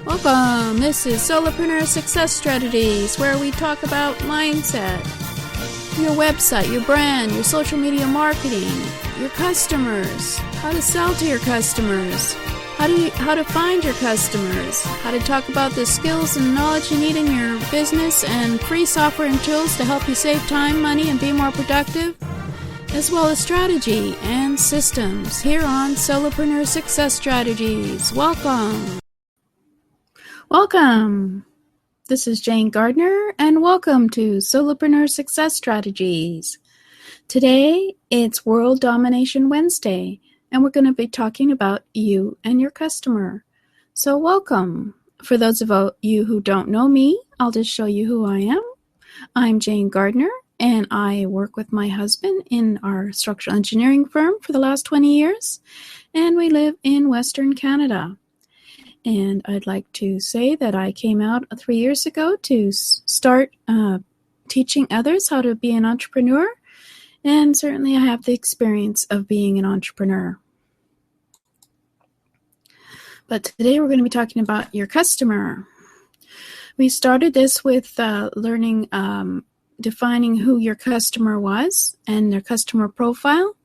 Welcome! This is Solopreneur Success Strategies, where we talk about mindset, your website, your brand, your social media marketing, your customers, how to sell to your customers, how to find your customers, how to talk about the skills and knowledge you need in your business, and free software and tools to help you save time, money, and be more productive, as well as strategy and systems here on Solopreneur Success Strategies. Welcome! Welcome! This is Jane Gardner, and welcome to Solopreneur Success Strategies. Today, it's World Domination Wednesday, and we're going to be talking about you and your customer. So welcome. For those of you who don't know me, I'll just show you who I am. I'm Jane Gardner, and I work with my husband in our structural engineering firm for the last 20 years, and we live in Western Canada. And I'd like to say that I came out 3 years ago to start teaching others how to be an entrepreneur, and certainly I have the experience of being an entrepreneur. But today we're going to be talking about your customer. We started this with learning, defining who your customer was and their customer profile.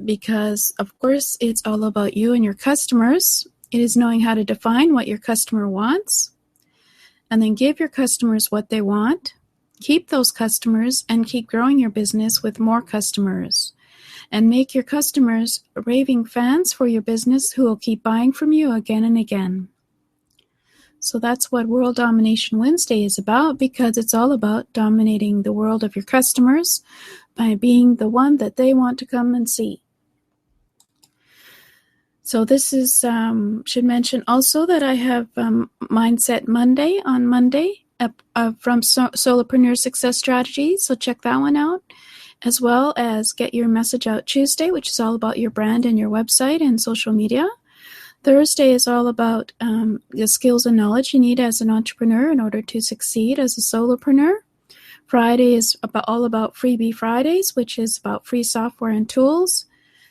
Because, of course, it's all about you and your customers. It is knowing how to define what your customer wants, and then give your customers what they want, keep those customers, and keep growing your business with more customers, and make your customers raving fans for your business who will keep buying from you again and again. So that's what World Domination Wednesday is about, because it's all about dominating the world of your customers by being the one that they want to come and see. So this is, should mention also that I have Mindset Monday on Monday from Solopreneur Success Strategies, so check that one out, as well as Get Your Message Out Tuesday, which is all about your brand and your website and social media. Thursday is all about the skills and knowledge you need as an entrepreneur in order to succeed as a solopreneur. Friday is all about Freebie Fridays, which is about free software and tools.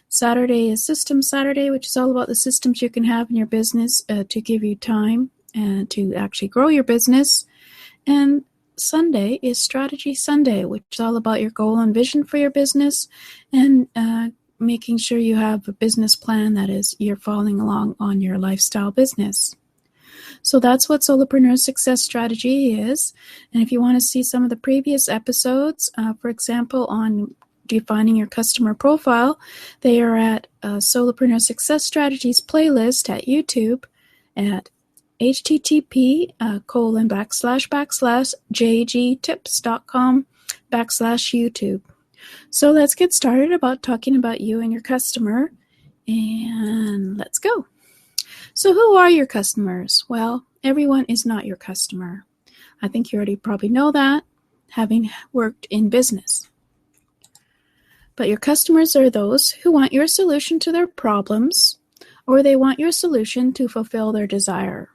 Saturday is System Saturday, which is all about the systems you can have in your business to give you time and to actually grow your business. And Sunday is Strategy Sunday, which is all about your goal and vision for your business and making sure you have a business plan that is you're following along on your lifestyle business. So that's what Solopreneur Success Strategy is. And if you want to see some of the previous episodes, for example, on defining your customer profile, they are at Solopreneur Success Strategies playlist at YouTube at http://jgtips.com/YouTube. So let's get started about talking about you and your customer, and let's go. So who are your customers? Well, everyone is not your customer. I think you already probably know that, having worked in business. But your customers are those who want your solution to their problems, or they want your solution to fulfill their desire.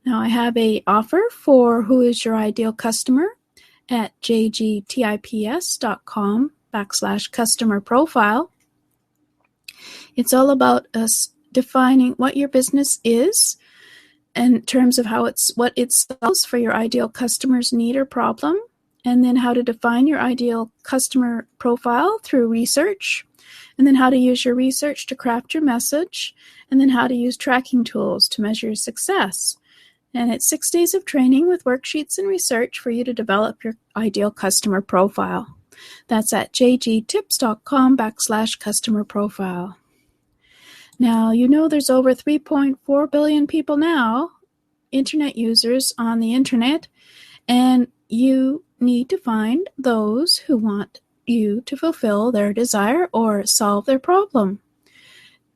Now, I have an offer for who is your ideal customer at jgtips.com/customer profile. It's all about us defining what your business is in terms of what it sells for your ideal customer's need or problem, and then how to define your ideal customer profile through research, and then how to use your research to craft your message, and then how to use tracking tools to measure your success. And it's 6 days of training with worksheets and research for you to develop your ideal customer profile. That's at jgtips.com/customer profile. Now, you know there's over 3.4 billion people now, internet users on the internet, and you need to find those who want you to fulfill their desire or solve their problem.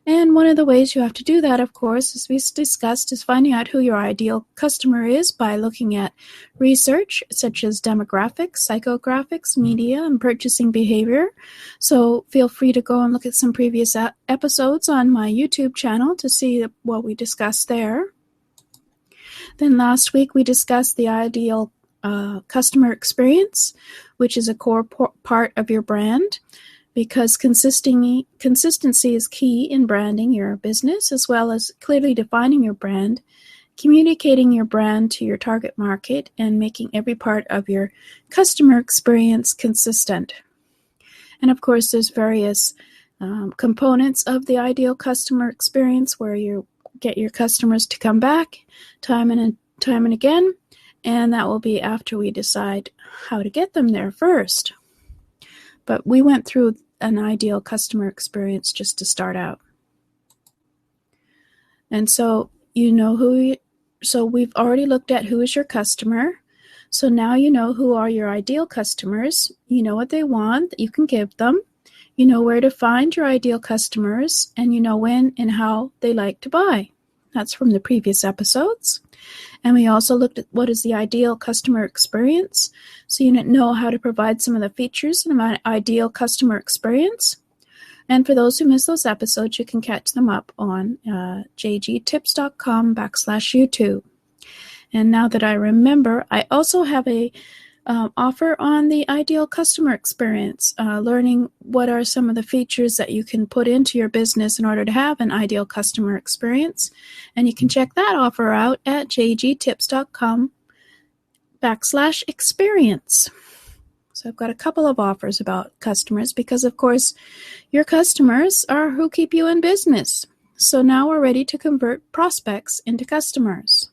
And one of the ways you have to do that, of course, as we discussed, is finding out who your ideal customer is by looking at research such as demographics, psychographics, media, and purchasing behavior. So feel free to go and look at some previous episodes on my YouTube channel to see what we discussed there. Then last week we discussed the ideal customer experience, which is a core part of your brand. because consistency is key in branding your business, as well as clearly defining your brand, communicating your brand to your target market, and making every part of your customer experience consistent. And of course, there's various components of the ideal customer experience where you get your customers to come back time and again, and that will be after we decide how to get them there first. But we went through an ideal customer experience just to start out. And so so we've already looked at who is your customer. So now you know who are your ideal customers. You know what they want that you can give them. You know where to find your ideal customers, and you know when and how they like to buy. That's from the previous episodes. And we also looked at what is the ideal customer experience. So you know how to provide some of the features in an ideal customer experience. And for those who missed those episodes, you can catch them up on jgtips.com/YouTube. And now that I remember, I also have a offer on the ideal customer experience, learning what are some of the features that you can put into your business in order to have an ideal customer experience. And you can check that offer out at jgtips.com/experience. So I've got a couple of offers about customers because, of course, your customers are who keep you in business. So now we're ready to convert prospects into customers.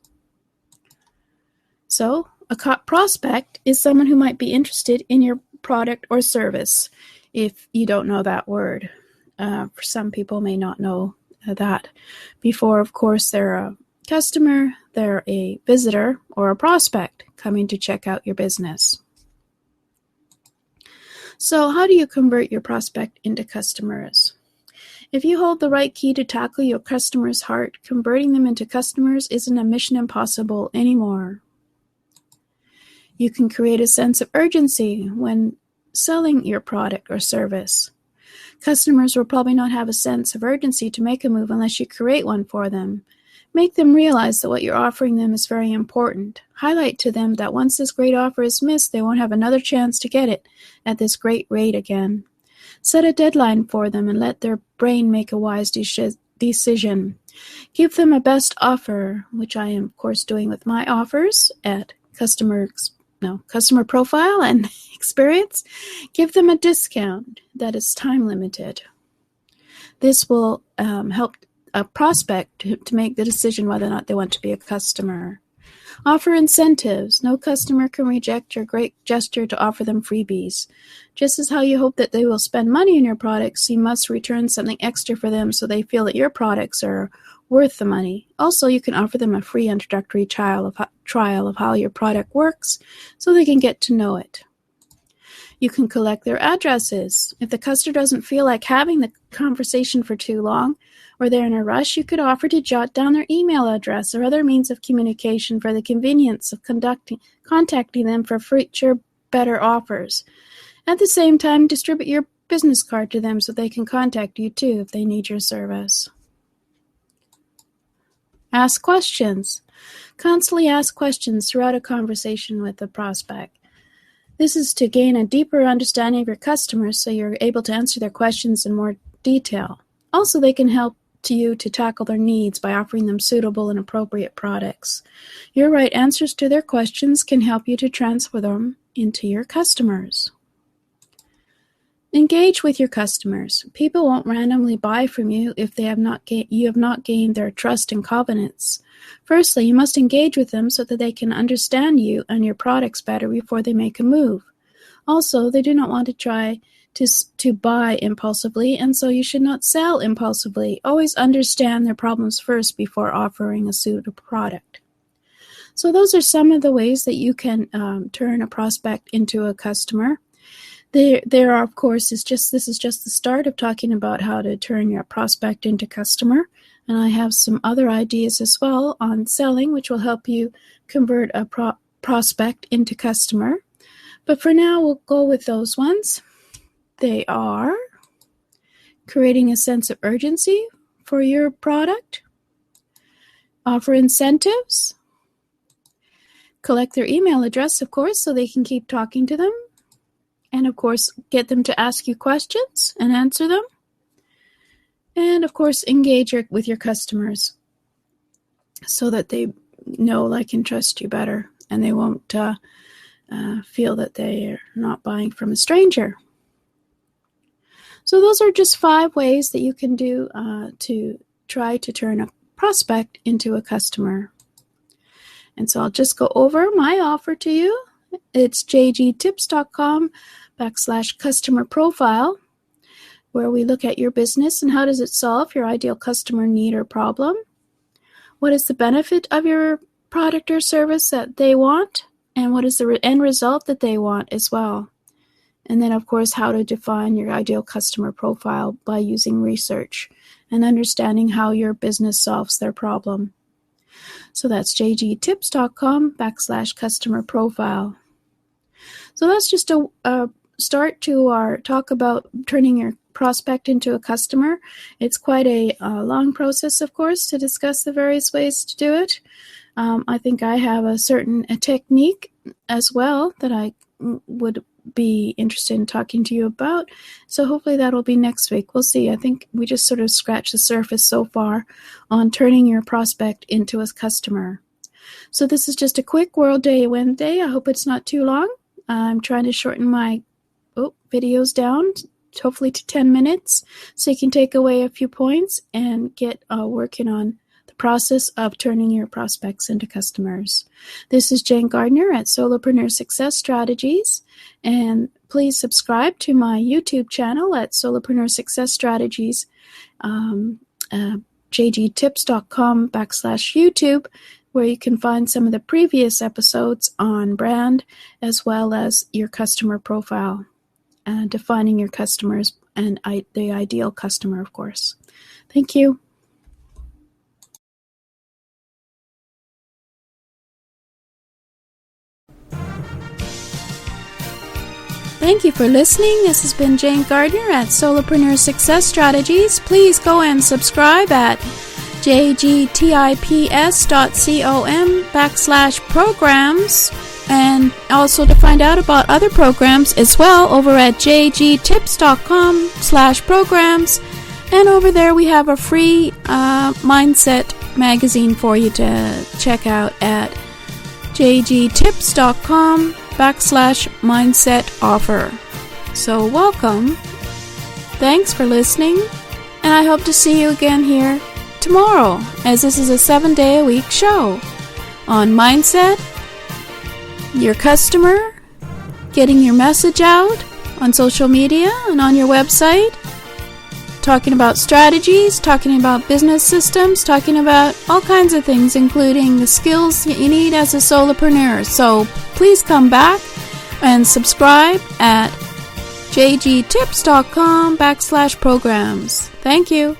So a prospect is someone who might be interested in your product or service, if you don't know that word. For some people may not know that. Before, of course, they're a customer, they're a visitor, or a prospect coming to check out your business. So how do you convert your prospect into customers? If you hold the right key to tackle your customer's heart, converting them into customers isn't a mission impossible anymore. You can create a sense of urgency when selling your product or service. Customers will probably not have a sense of urgency to make a move unless you create one for them. Make them realize that what you're offering them is very important. Highlight to them that once this great offer is missed, they won't have another chance to get it at this great rate again. Set a deadline for them and let their brain make a wise decision. Give them a best offer, which I am, of course, doing with my offers at customer profile and experience. Give them a discount that is time limited. This will help a prospect to make the decision whether or not they want to be a customer. Offer incentives. No customer can reject your great gesture to offer them freebies. Just as how you hope that they will spend money on your products, you must return something extra for them so they feel that your products are worth the money. Also, you can offer them a free introductory trial of how your product works so they can get to know it. You can collect their addresses. If the customer doesn't feel like having the conversation for too long or they're in a rush, you could offer to jot down their email address or other means of communication for the convenience of contacting them for future better offers. At the same time, distribute your business card to them so they can contact you too if they need your service. Ask questions. Constantly ask questions throughout a conversation with the prospect. This is to gain a deeper understanding of your customers so you're able to answer their questions in more detail. Also, they can help you to tackle their needs by offering them suitable and appropriate products. Your right answers to their questions can help you to transfer them into your customers. Engage with your customers. People won't randomly buy from you if you have not gained their trust and confidence. Firstly, you must engage with them so that they can understand you and your products better before they make a move. Also, they do not want to try to buy impulsively, and so you should not sell impulsively. Always understand their problems first before offering a suitable product. So those are some of the ways that you can turn a prospect into a customer. There are, of course, this is just the start of talking about how to turn your prospect into customer. And I have some other ideas as well on selling, which will help you convert a prospect into customer. But for now, we'll go with those ones. They are creating a sense of urgency for your product, offer incentives, collect their email address, of course, so they can keep talking to them, And of course, get them to ask you questions and answer them. And of course, engage with your customers so that they know, like, and trust you better, and they won't feel that they are not buying from a stranger. So those are just 5 ways that you can do to try to turn a prospect into a customer. And so I'll just go over my offer to you. It's jgtips.com/customer profile, where we look at your business and how does it solve your ideal customer need or problem. What is the benefit of your product or service that they want, and what is the end result that they want as well. And then, of course, how to define your ideal customer profile by using research and understanding how your business solves their problem. So that's jgtips.com/customer profile. So that's just a start to our talk about turning your prospect into a customer. It's quite a long process, of course, to discuss the various ways to do it. I think I have a technique as well that I would be interested in talking to you about. So hopefully that'll be next week. We'll see. I think we just sort of scratched the surface so far on turning your prospect into a customer. So this is just a quick World Day Wednesday. I hope it's not too long. I'm trying to shorten my videos down, hopefully to 10 minutes, so you can take away a few points and get working on the process of turning your prospects into customers. This is Jane Gardner at Solopreneur Success Strategies, and please subscribe to my YouTube channel at Solopreneur Success Strategies, jgtips.com/YouTube, where you can find some of the previous episodes on brand as well as your customer profile, defining your customers and the ideal customer, of course. Thank you. Thank you for listening. This has been Jane Gardner at Solopreneur Success Strategies. Please go and subscribe at jgtips.com/programs, and also to find out about other programs as well over at jgtips.com/programs. And over there we have a free mindset magazine for you to check out at jgtips.com/mindset offer. So welcome. Thanks for listening, and I hope to see you again here tomorrow, as this is a 7-day-a-week show on mindset, your customer, getting your message out on social media and on your website, talking about strategies, talking about business systems, talking about all kinds of things, including the skills you need as a solopreneur. So please come back and subscribe at jgtips.com/programs. Thank you.